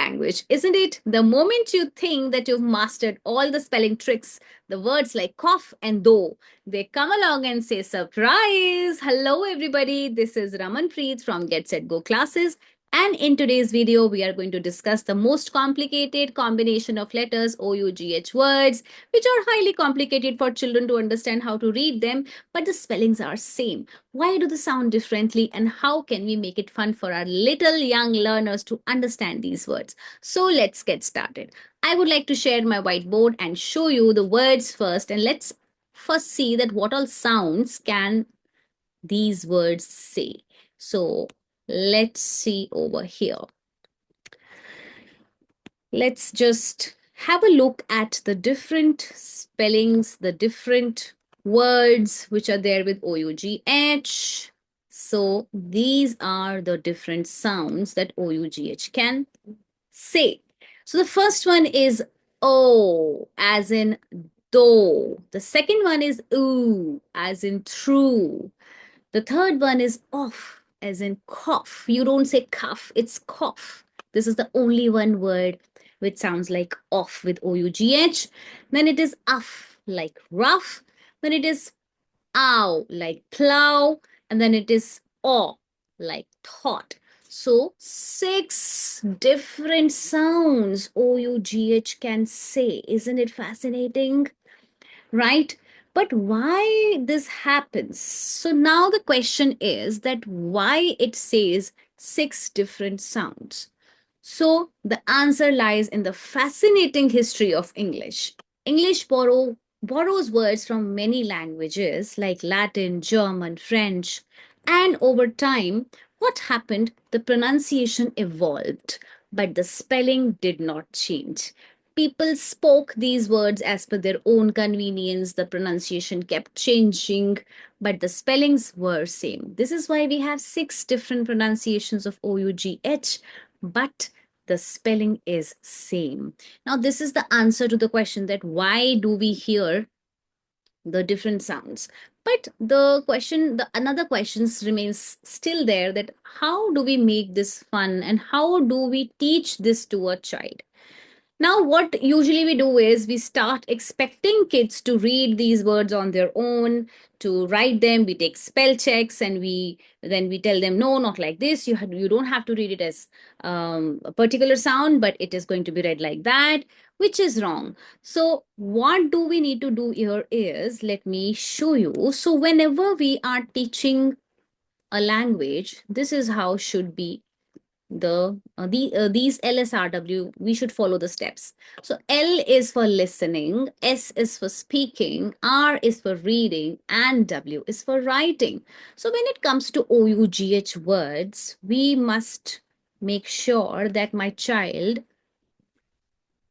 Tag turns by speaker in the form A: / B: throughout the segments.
A: language, isn't it? The moment you think that you've mastered all the spelling tricks, the words like cough and though, they come along and say, surprise! Hello, everybody. This is Ramanpreet from Get Set Go classes. And in today's video, we are going to discuss the most complicated combination of letters, OUGH words, which are highly complicated for children to understand how to read them, but the spellings are same. Why do they sound differently, and how can we make it fun for our little young learners to understand these words? So let's get started. I would like to share my whiteboard and show you the words first, and let's first see that what all sounds can these words say. So let's see over here. Let's just have a look at the different spellings, the different words which are there with OUGH. So these are the different sounds that OUGH can say. So the first one is O, as in though. The second one is oo, as in true. The third one is off, as in cough. You don't say cuff, it's cough. This is the only one word which sounds like off with OUGH. Then it is uff, like rough. Then it is ow, like plow. And then it is aw, like thought. So 6 different sounds OUGH can say. Isn't it fascinating? Right? But why this happens? So now the question is that why it says 6 different sounds. So the answer lies in the fascinating history of English. English borrows words from many languages like Latin, German, French, and over time, what happened? The pronunciation evolved, but the spelling did not change. People spoke these words as per their own convenience. The pronunciation kept changing, but the spellings were same. This is why we have 6 different pronunciations of OUGH, but the spelling is same. Now, this is the answer to the question that why do we hear the different sounds? But the another questions remains still there, that how do we make this fun and how do we teach this to a child? Now, what usually we do is we start expecting kids to read these words on their own, to write them. We take spell checks and then we tell them, no, not like this. You don't have to read it as a particular sound, but it is going to be read like that, which is wrong. So what do we need to do here is, let me show you. So whenever we are teaching a language, this is how should be these LSRW, we should follow the steps. So L is for listening, S is for speaking, R is for reading, and W is for writing. So when it comes to OUGH words, we must make sure that my child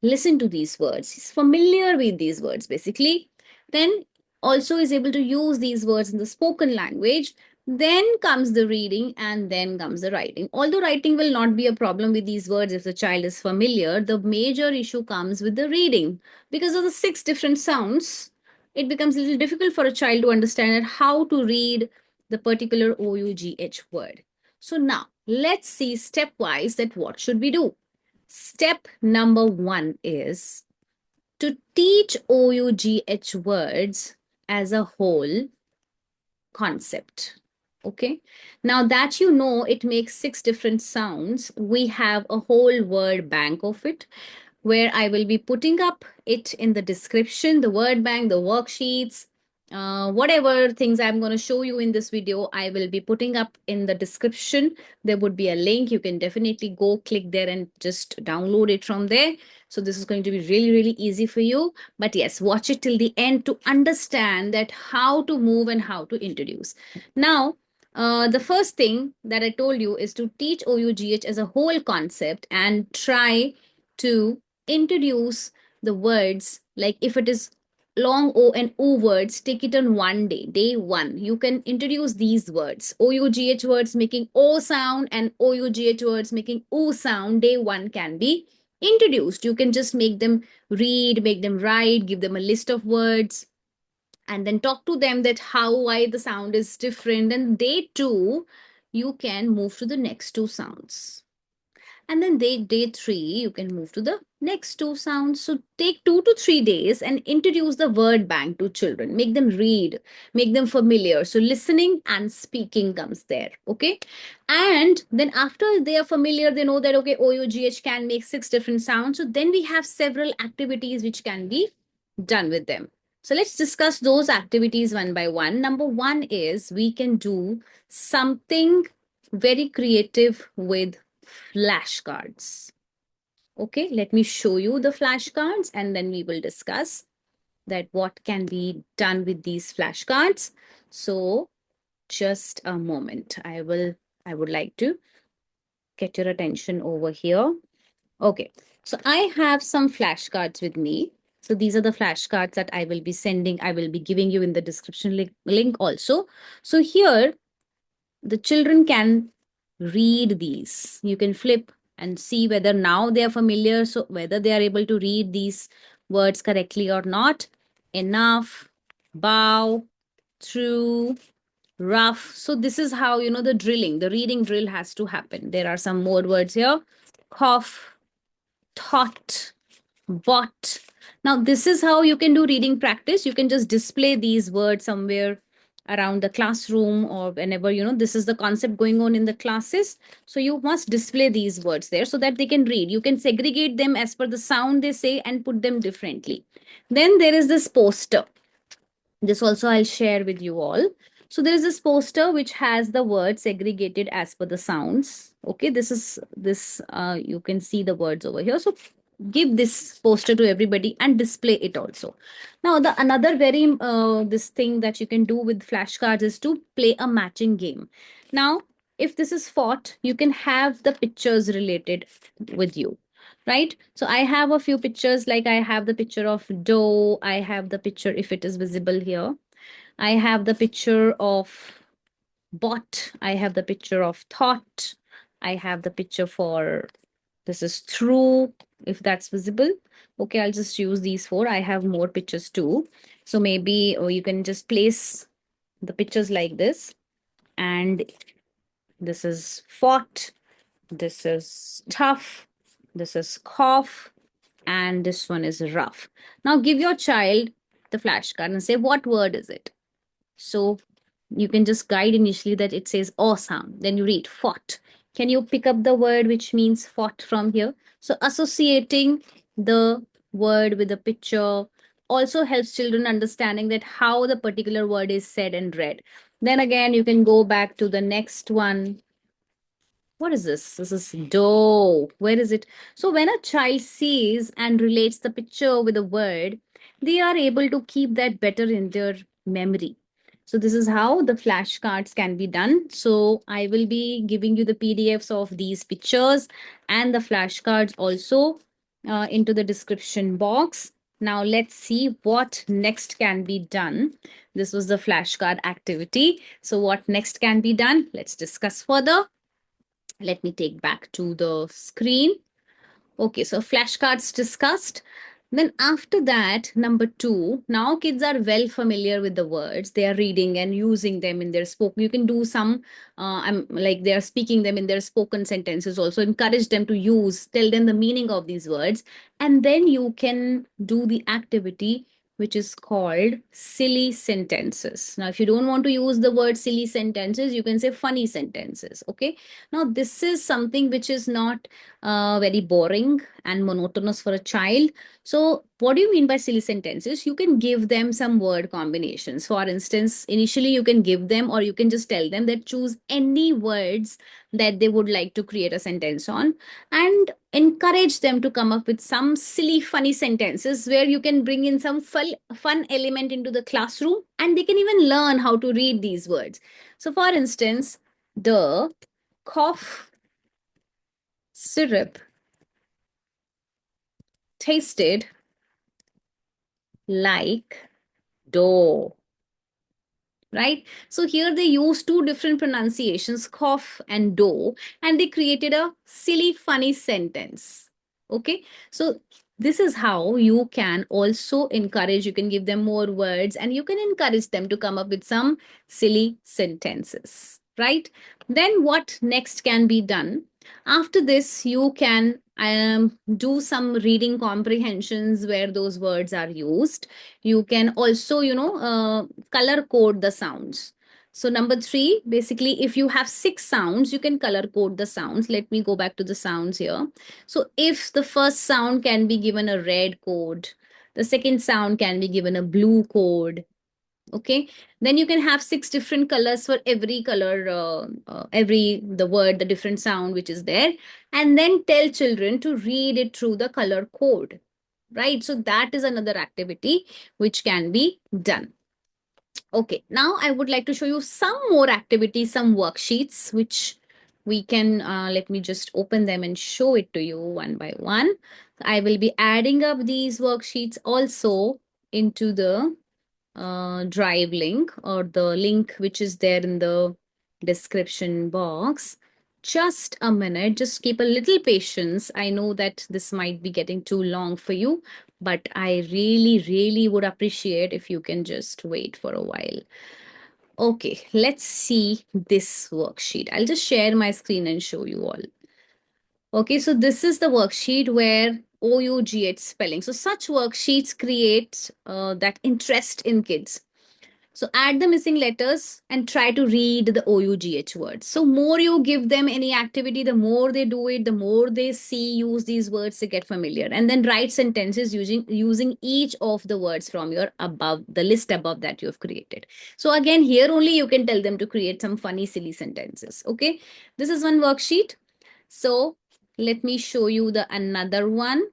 A: listen to these words. He's familiar with these words, basically. Then also is able to use these words in the spoken language. Then comes the reading and then comes the writing. Although writing will not be a problem with these words if the child is familiar, the major issue comes with the reading. Because of the 6 different sounds, it becomes a little difficult for a child to understand how to read the particular OUGH word. So now let's see stepwise that what should we do. Step number 1 is to teach OUGH words as a whole concept. Okay. Now that you know it makes 6 different sounds, we have a whole word bank of it, where I will be putting up it in the description, the word bank, the worksheets, whatever things I'm going to show you in this video, I will be putting up in the description. There would be a link. You can definitely go click there and just download it from there. So this is going to be really, really easy for you. But yes, watch it till the end to understand that how to move and how to introduce. Now, the first thing that I told you is to teach OUGH as a whole concept and try to introduce the words, like if it is long O and U words, take it on one day, day 1. You can introduce these words, OUGH words making O sound and OUGH words making U sound. Day 1 can be introduced. You can just make them read, make them write, give them a list of words, and then talk to them that why the sound is different. And day 2, you can move to the next 2 sounds. And then day 3, you can move to the next 2 sounds. So take 2 to 3 days and introduce the word bank to children. Make them read, make them familiar. So listening and speaking comes there. Okay. And then after they are familiar, they know that, okay, OUGH can make 6 different sounds. So then we have several activities which can be done with them. So let's discuss those activities one by one. Number 1 is we can do something very creative with flashcards. Okay, let me show you the flashcards and then we will discuss that what can be done with these flashcards. So just a moment. I would like to get your attention over here. Okay, so I have some flashcards with me. So these are the flashcards that I will be sending. I will be giving you in the description link also. So here the children can read these. You can flip and see whether now they are familiar, so whether they are able to read these words correctly or not. Enough, bow, through, rough. So this is how, the drilling, the reading drill has to happen. There are some more words here. Cough, thought, bought. Now, this is how you can do reading practice. You can just display these words somewhere around the classroom or whenever, this is the concept going on in the classes. So you must display these words there so that they can read. You can segregate them as per the sound they say and put them differently. Then there is this poster. This also I'll share with you all. So there is this poster which has the words segregated as per the sounds. Okay, you can see the words over here. So give this poster to everybody and display it also. Now the another very this thing that you can do with flashcards is to play a matching game. Now if this is fought, you can have the pictures related with you, right? So I have a few pictures, like I have the picture of dough, I have the picture, if it is visible here, I have the picture of bot, I have the picture of thought, I have the picture for, this is through, if that's visible. Okay, I'll just use these 4. I have more pictures too, so maybe you can just place the pictures like this. And this is fought, this is tough, this is cough, and this one is rough. Now give your child the flashcard and say, what word is it? So you can just guide initially that it says "o" sound. Then you read fought. Can you pick up the word which means fought from here? So associating the word with the picture also helps children understanding that how the particular word is said and read. Then again, you can go back to the next one. What is this? This is dough. Where is it? So when a child sees and relates the picture with a word, they are able to keep that better in their memory. So this is how the flashcards can be done. So I will be giving you the PDFs of these pictures and the flashcards also into the description box. Now let's see what next can be done. This was the flashcard activity. So what next can be done? Let's discuss further. Let me take back to the screen. Okay, so flashcards discussed. Then after that, number 2, now kids are well familiar with the words. They are reading and using them in their spoken. You can do some, I'm like they are speaking them in their spoken sentences. Also encourage them to use, tell them the meaning of these words. And then you can do the activity which is called silly sentences. Now, if you don't want to use the word silly sentences, you can say funny sentences. Okay. Now, this is something which is not very boring and monotonous for a child. So what do you mean by silly sentences? You can give them some word combinations. For instance, initially you can give them, or you can just tell them that choose any words that they would like to create a sentence on, and encourage them to come up with some silly funny sentences where you can bring in some fun element into the classroom, and they can even learn how to read these words. So for instance, the cough syrup tasted like dough, right? So here they use 2 different pronunciations, cough and dough, and they created a silly funny sentence. Okay, so this is how you can also encourage, you can give them more words and you can encourage them to come up with some silly sentences, right? Then what next can be done? After this, you can do some reading comprehensions where those words are used. You can also, color code the sounds. So, number three, basically, if you have six sounds, you can color code the sounds. Let me go back to the sounds here. So, if the first sound can be given a red code, the second sound can be given a blue code, okay, then you can have six different colors for every color, every the word, the different sound which is there, and then tell children to read it through the color code, right? So that is another activity which can be done. Okay, now I would like to show you some more activities, some worksheets which we can let me just open them and show it to you one by one. I will be adding up these worksheets also into the drive link, or the link which is there in the description box. Just a minute, just keep a little patience. I know that this might be getting too long for you, but I really, really would appreciate if you can just wait for a while. Okay, let's see this worksheet. I'll just share my screen and show you all. Okay, so this is the worksheet where OUGH spelling. So such worksheets create that interest in kids. So add the missing letters and try to read the OUGH words. So more you give them any activity, the more they do it, the more they see, use these words to get familiar. And then write sentences using each of the words from your above, the list above that you have created. So again, here only you can tell them to create some funny, silly sentences. Okay. This is one worksheet. So let me show you the another one.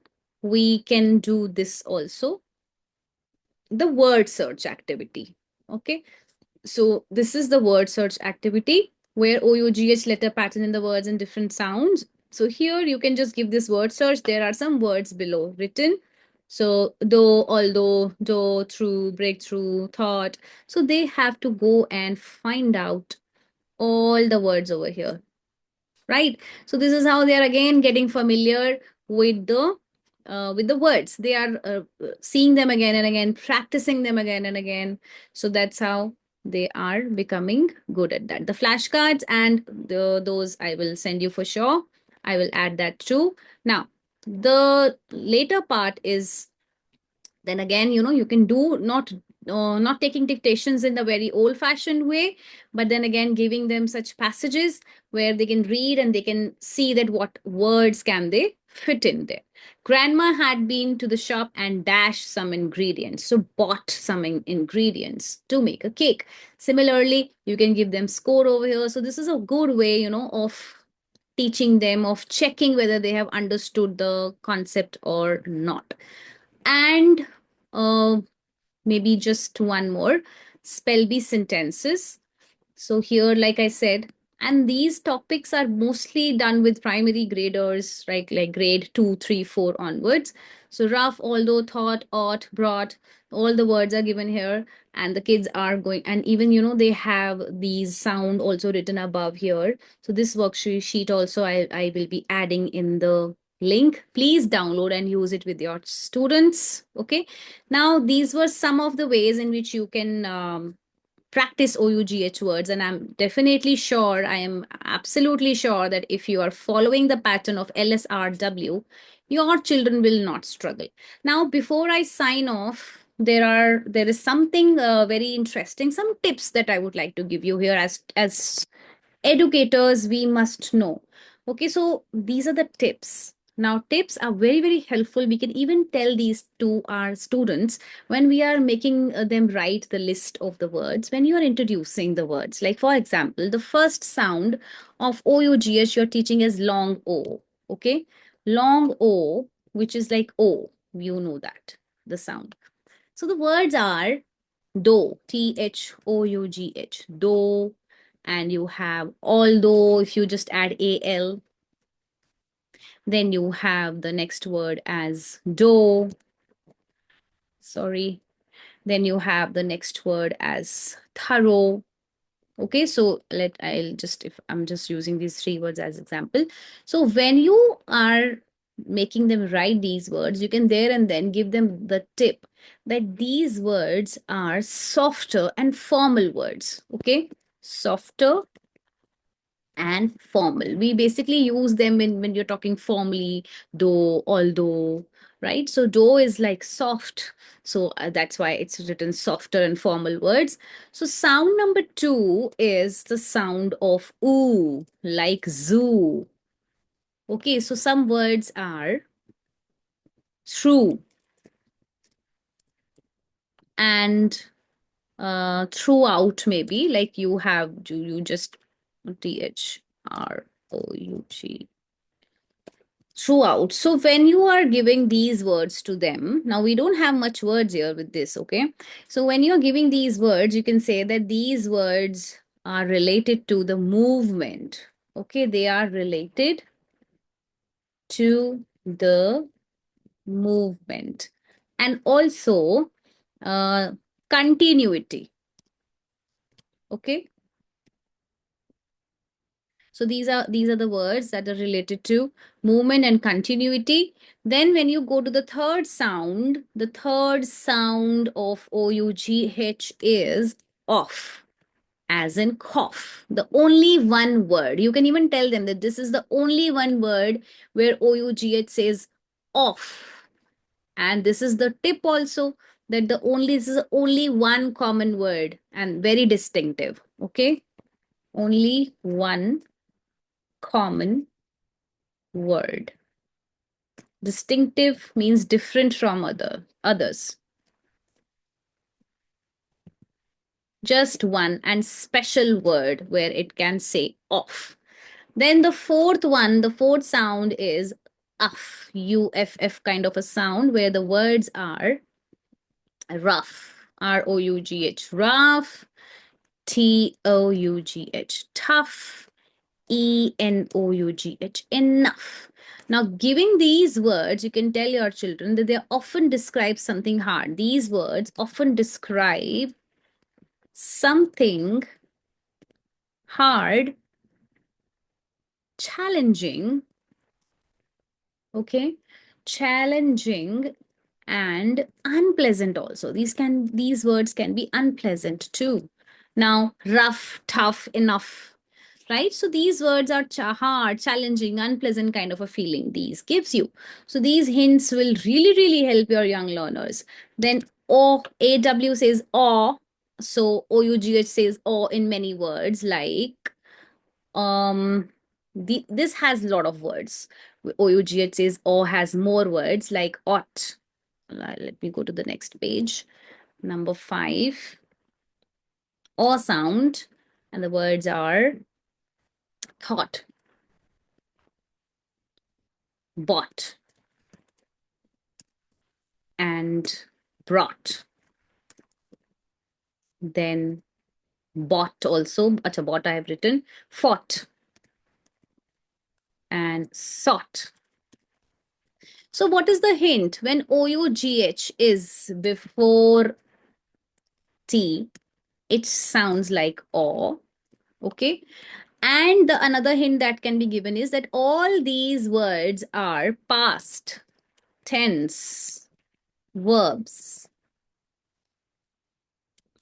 A: We can do this also. The word search activity. Okay. So this is the word search activity where OUGH letter pattern in the words and different sounds. So here you can just give this word search. There are some words below written. So though, although, though, through, breakthrough, thought. So they have to go and find out all the words over here, right? So this is how they are again getting familiar with the words. They are seeing them again and again, practicing them again and again. So that's how they are becoming good at that. The flashcards and those I will send you for sure. I will add that too. Now, the later part is, then again, you can do not taking dictations in the very old fashioned way, but then again giving them such passages where they can read and they can see that what words can they fit in there. Grandma had been to the shop and dashed some ingredients, so bought some ingredients to make a cake. Similarly, you can give them score over here. So this is a good way, of teaching them, of checking whether they have understood the concept or not. And uh, maybe just one more, spell bee sentences. So here, like I said, and these topics are mostly done with primary graders, right? Like grade 2, 3, 4 onwards. So rough, although, thought, ought, brought, all the words are given here, and the kids are going, and even they have these sound also written above here. So this worksheet also I will be adding in the link. Please download and use it with your students. Okay. Now these were some of the ways in which you can practice OUGH words. And I'm definitely sure, I am absolutely sure that if you are following the pattern of LSRW, your children will not struggle. Now, before I sign off, there is something very interesting, some tips that I would like to give you here as educators we must know. Okay, so these are the tips. Now tips are very, very helpful. We can even tell these to our students when we are making them write the list of the words, when you are introducing the words. Like for example, the first sound of OUGH you're teaching is long O. Okay, long O, which is like O, you know that the sound. So the words are do, THOUGH, do, and you have although, if you just add AL, then you have the next word as do. Sorry. Then you have the next word as thorough. Okay, so I'll just, if I'm just using these three words as example. So when you are making them write these words, you can there and then give them the tip that these words are softer and formal words. Okay, softer and formal. We basically use them when you're talking formally, though, although, right? So though is like soft. So that's why it's written softer and formal words. So sound number two is the sound of oo, like zoo. Okay, so some words are true and throughout, maybe like you have, do you just THROUG throughout. So when you are giving these words to them, now we don't have much words here with this, okay? So when you're giving these words, you can say that these words are related to the movement. Okay, they are related to the movement and also uh, continuity. Okay, so these are the words that are related to movement and continuity. Then when you go to the third sound of OUGH is off, as in cough. The only one word. You can even tell them that this is the only one word where OUGH says off. And this is the tip also, that this is only one common word and very distinctive. Okay. Only one common word. Distinctive means different from others. Just one and special word where it can say off. Then the fourth sound is uff, UFF kind of a sound where the words are rough, ROUGH, rough, TOUGH, tough, ENOUGH, enough. Now, giving these words, you can tell your children that they often describe something hard. These words often describe something hard, challenging, okay? Challenging and unpleasant also. These words can be unpleasant too. Now, rough, tough, enough, right? So these words are hard, challenging, unpleasant kind of a feeling these gives you. So these hints will really, really help your young learners. Then AW says awe. So OUGH says awe in many words like this has a lot of words. OUGH says awe has more words like ought. Let me go to the next page. Number 5. Awe sound. And the words are thought, bought, and brought. Then bought also, but a bought I have written, fought, and sought. So what is the hint? When OUGH is before T, it sounds like awe. Okay. And the another hint that can be given is that all these words are past tense verbs.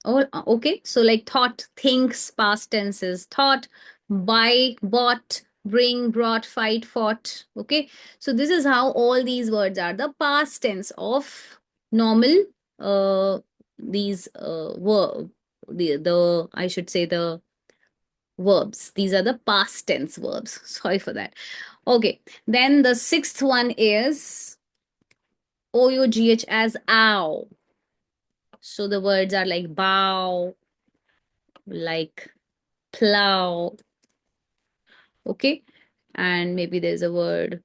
A: Oh, okay. So like thought, thinks, past tenses, thought, buy, bought, bring, brought, fight, fought. Okay. So this is how all these words are the past tense of normal these verb the I should say the verbs. These are the past tense verbs. Sorry for that. Okay. Then the sixth one is OUGH as ow. So the words are like bow, like plow. Okay. And maybe there's a word.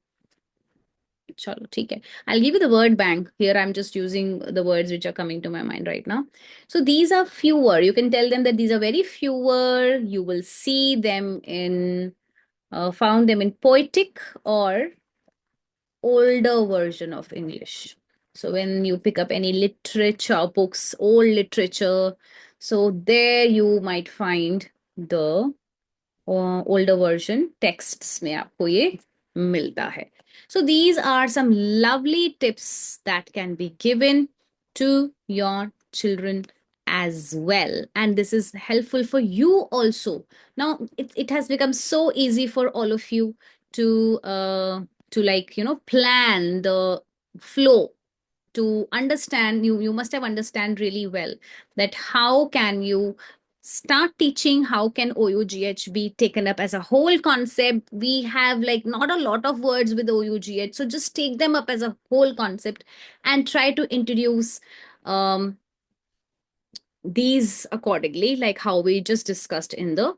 A: Chalo, theek hai. I'll give you the word bank. Here I'm just using the words which are coming to my mind right now. So these are fewer. You can tell them that these are very fewer. You will see them in, found them in poetic or older version of English. So when you pick up any literature books, old literature, so there you might find the older version texts में आपको ये मिलता है. So these are some lovely tips that can be given to your children as well, and this is helpful for you also. Now it has become so easy for all of you to like plan the flow, to understand. You must have understand really well that how can you start teaching, how can OUGH be taken up as a whole concept. We have like not a lot of words with OUGH, so just take them up as a whole concept and try to introduce um, these accordingly, like how we just discussed in the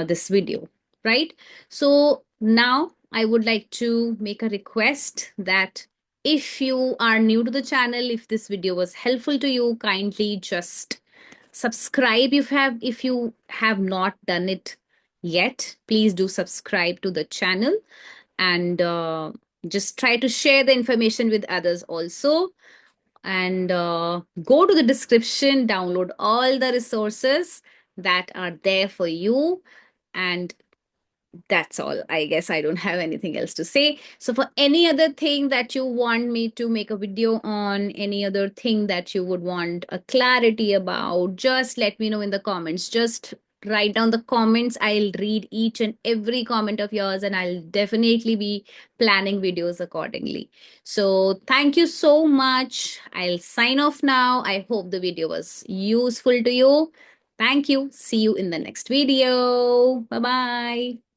A: this video, right? So now I would like to make a request that if you are new to the channel, if this video was helpful to you, kindly just subscribe. If you have not done it yet, please do subscribe to the channel, and just try to share the information with others also, and go to the description, download all the resources that are there for you. And that's all. I guess I don't have anything else to say. So, for any other thing that you want me to make a video on, any other thing that you would want a clarity about, just let me know in the comments. Just write down the comments. I'll read each and every comment of yours, and I'll definitely be planning videos accordingly. So, thank you so much. I'll sign off now. I hope the video was useful to you. Thank you. See you in the next video. Bye bye.